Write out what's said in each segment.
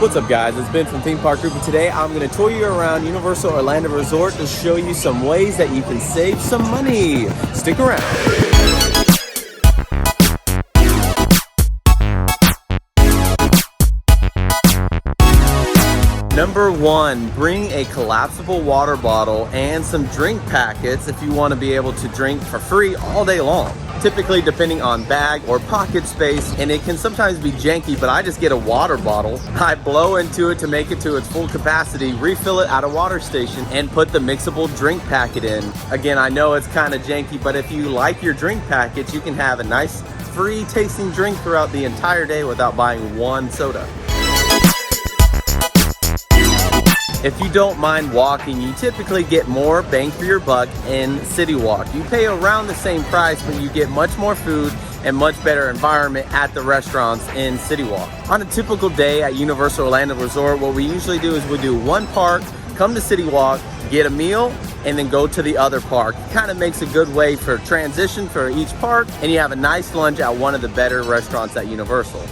What's up guys, it's Ben from Theme Park Groupie. Today I'm going to tour you around Universal Orlando Resort to show you some ways that you can save some money. Stick around. Number one, bring a collapsible water bottle and some drink packets if you want to be able to drink for free all day long. Typically depending on bag or pocket space, and it can sometimes be janky, but I just get a water bottle. I blow into it to make it to its full capacity, refill it at a water station, and put the mixable drink packet in. Again, I know it's kind of janky, but if you like your drink packets, you can have a nice free tasting drink throughout the entire day without buying one soda. If you don't mind walking, you typically get more bang for your buck in City Walk. You pay around the same price, but you get much more food and much better environment at the restaurants in City Walk. On a typical day at Universal Orlando Resort, what we usually do is we do one park, come to City Walk, get a meal, and then go to the other park. It kind of makes a good way for transition for each park, and you have a nice lunch at one of the better restaurants at Universal.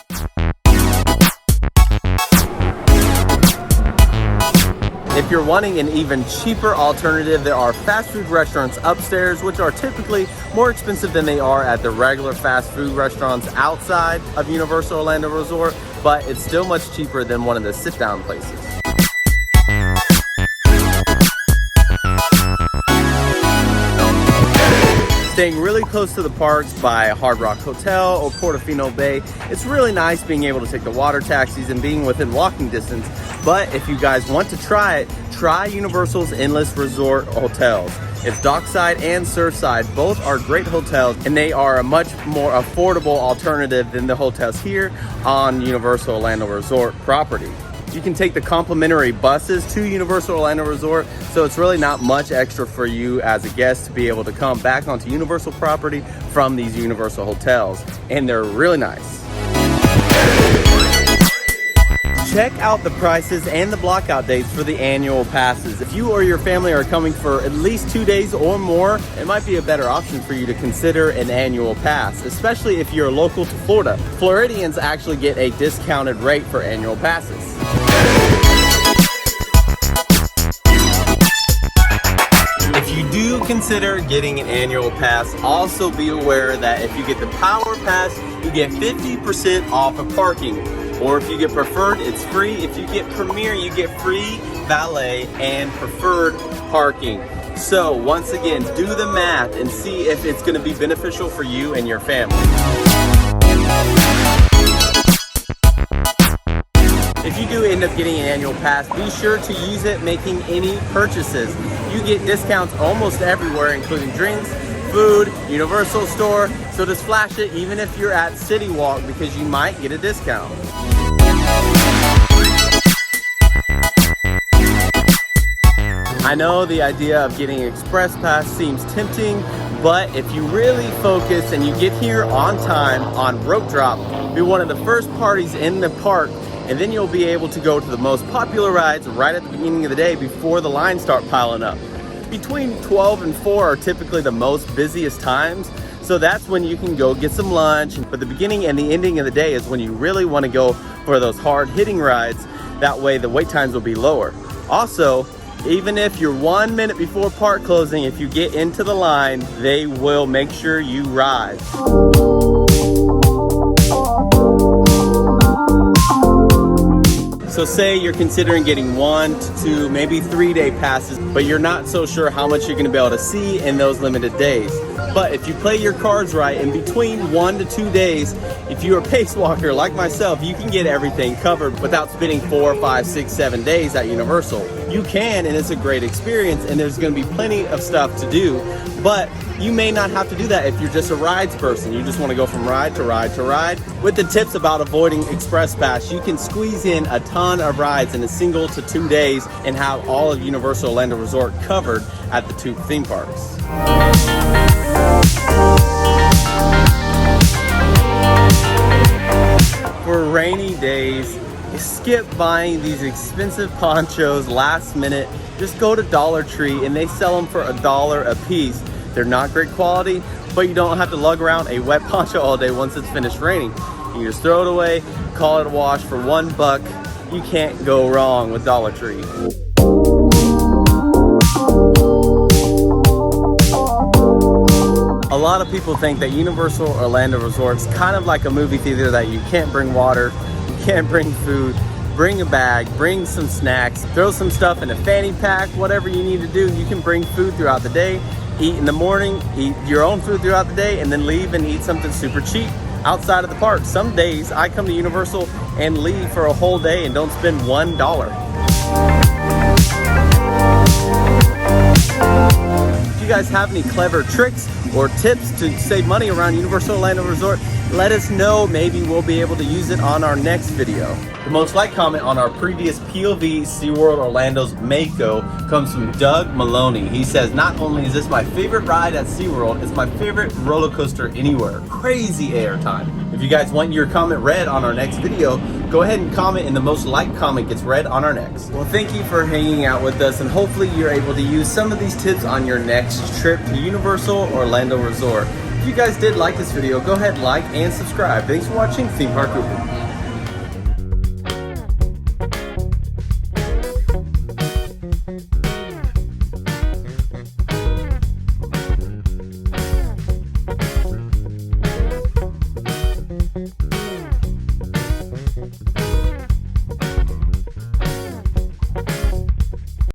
If you're wanting an even cheaper alternative, there are fast food restaurants upstairs, which are typically more expensive than they are at the regular fast food restaurants outside of Universal Orlando Resort, but it's still much cheaper than one of the sit-down places. Staying really close to the parks by Hard Rock Hotel or Portofino Bay, it's really nice being able to take the water taxis and being within walking distance. But if you guys want to try it, try Universal's Endless Resort hotels. It's dockside and surfside. Both are great hotels, and they are a much more affordable alternative than the hotels here on Universal Orlando Resort property. You can take the complimentary buses to Universal Orlando Resort, so it's really not much extra for you as a guest to be able to come back onto Universal property from these Universal hotels, and they're really nice. Check out the prices and the blockout dates for the annual passes. If you or your family are coming for at least 2 days or more, it might be a better option for you to consider an annual pass, especially if you're local to Florida. Floridians actually get a discounted rate for annual passes. If you do consider getting an annual pass, also be aware that if you get the Power Pass, you get 50% off of parking. Or if you get Preferred, it's free. If you get Premier, you get free valet and preferred parking. So once again, do the math and see if it's going to be beneficial for you and your family. If you do end up getting an annual pass, be sure to use it making any purchases. You get discounts almost everywhere, including drinks, food, Universal store, so just flash it even if you're at City Walk because you might get a discount. I know the idea of getting Express Pass seems tempting, but if you really focus and you get here on time on Rope Drop, be one of the first parties in the park, and then you'll be able to go to the most popular rides right at the beginning of the day before the lines start piling up. Between 12 and 4 are typically the most busiest times, so that's when you can go get some lunch. But the beginning and the ending of the day is when you really want to go for those hard-hitting rides. That way the wait times will be lower. Also, even if you're 1 minute before park closing, if you get into the line, they will make sure you ride. So say you're considering getting 1 to 2, maybe 3-day passes, but you're not so sure how much you're gonna be able to see in those limited days. But if you play your cards right, in between 1 to 2 days, if you're a pace walker like myself, you can get everything covered without spending 4, 5, 6, 7 days at Universal. You can, and it's a great experience, and there's gonna be plenty of stuff to do, but you may not have to do that if you're just a rides person. You just want to go from ride to ride to ride. With the tips about avoiding Express Pass, you can squeeze in a ton of rides in a single to 2 days and have all of Universal Orlando Resort covered at the 2 theme parks. For rainy days, skip buying these expensive ponchos last minute. Just go to Dollar Tree and they sell them for $1 a piece. They're not great quality, but you don't have to lug around a wet poncho all day once it's finished raining. You can just throw it away, call it a wash for $1, you can't go wrong with Dollar Tree. A lot of people think that Universal Orlando Resort's kind of like a movie theater, that you can't bring water, you can't bring food. Bring a bag, bring some snacks, throw some stuff in a fanny pack, whatever you need to do. You can bring food throughout the day, eat in the morning, eat your own food throughout the day, and then leave and eat something super cheap outside of the park. Some days I come to Universal and leave for a whole day and don't spend $1. If you guys have any clever tricks or tips to save money around Universal Orlando Resort, let us know. Maybe we'll be able to use it on our next video. The most liked comment on our previous POV SeaWorld Orlando's Mako comes from Doug Maloney. He says, not only is this my favorite ride at SeaWorld, it's my favorite roller coaster anywhere. Crazy airtime. If you guys want your comment read on our next video, go ahead and comment, and the most liked comment gets read on our next. Well, thank you for hanging out with us, and hopefully you're able to use some of these tips on your next trip to Universal Orlando Resort. If you guys did like this video, go ahead and like and subscribe. Thanks for watching Theme Park Groupie.